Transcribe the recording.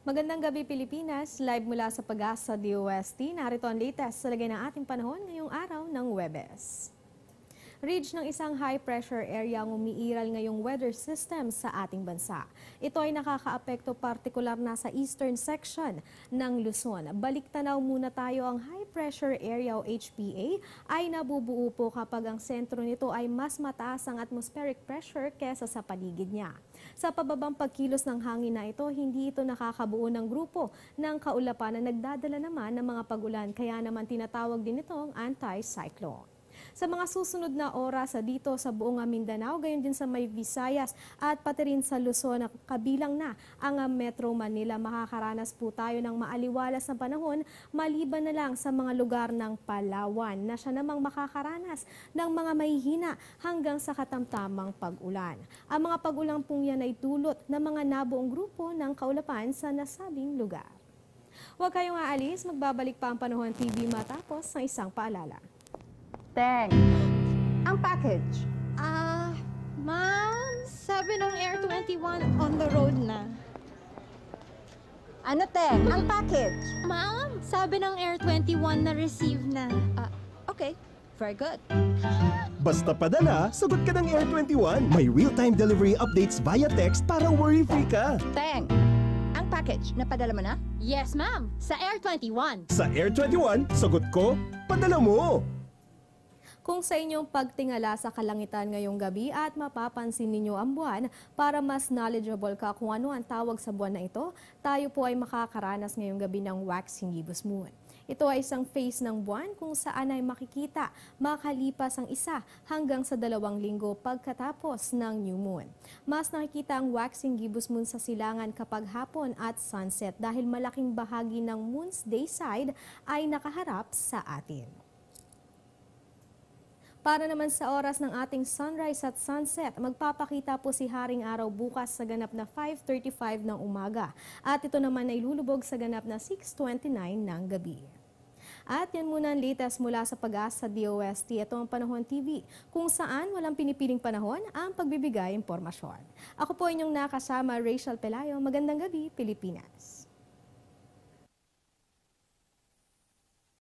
Magandang gabi Pilipinas, live mula sa Pag-asa DOST. Narito ang latest sa lagay ng ating panahon ngayong araw ng Huwebes. Ridge ng isang high-pressure area ang umiiral ngayong weather system sa ating bansa. Ito ay nakakaapekto partikular na sa eastern section ng Luzon. Baliktanaw muna tayo, ang high-pressure area o HPA ay nabubuo po kapag ang sentro nito ay mas mataas ang atmospheric pressure kesa sa paligid niya. Sa pababang pagkilos ng hangin na ito, hindi ito nakakabuo ng grupo ng kaulapan na nagdadala naman ng mga pag-ulan, kaya naman tinatawag din itong anti-cyclone. Sa mga susunod na oras dito sa buong Mindanao, gayon din sa may Visayas at pati rin sa Luzon, kabilang na ang Metro Manila, makakaranas po tayo ng maaliwalas na panahon, maliban na lang sa mga lugar ng Palawan na siya namang makakaranas ng mga mahihina hanggang sa katamtamang pag-ulan. Ang mga pag-ulan pong yan ay dulot ng mga nabuong grupo ng kaulapan sa nasabing lugar. Huwag kayong aalis, magbabalik pa ang Panahon TV matapos ng isang paalala. Teng, ang package. Ma'am, sabi ng Air 21 on the road na. Ano, Teng? Ang package. Ma'am, sabi ng Air 21 na receive na. Okay, very good. Basta padala, sagot ka ng Air 21. May real-time delivery updates via text para worry-free ka. Teng, ang package, napadala mo na? Yes, ma'am, sa Air 21. Sa Air 21, sagot ko, padala mo! Kung sa inyong pagtingala sa kalangitan ngayong gabi at mapapansin ninyo ang buwan, para mas knowledgeable ka kung ano ang tawag sa buwan na ito, tayo po ay makakaranas ngayong gabi ng waxing gibbous moon. Ito ay isang phase ng buwan kung saan ay makikita makalipas ang 1 hanggang sa 2 linggo pagkatapos ng new moon. Mas nakikita ang waxing gibbous moon sa silangan kapag hapon at sunset dahil malaking bahagi ng moon's day side ay nakaharap sa atin. Para naman sa oras ng ating sunrise at sunset, magpapakita po si Haring Araw bukas sa ganap na 5:35 ng umaga. At ito naman ay lulubog sa ganap na 6:29 ng gabi. At yan muna ang latest mula sa Pag-asa DOST. Ito ang Panahon TV, kung saan walang pinipiling panahon ang pagbibigay impormasyon. Ako po inyong nakasama, Rachel Pelayo. Magandang gabi, Pilipinas.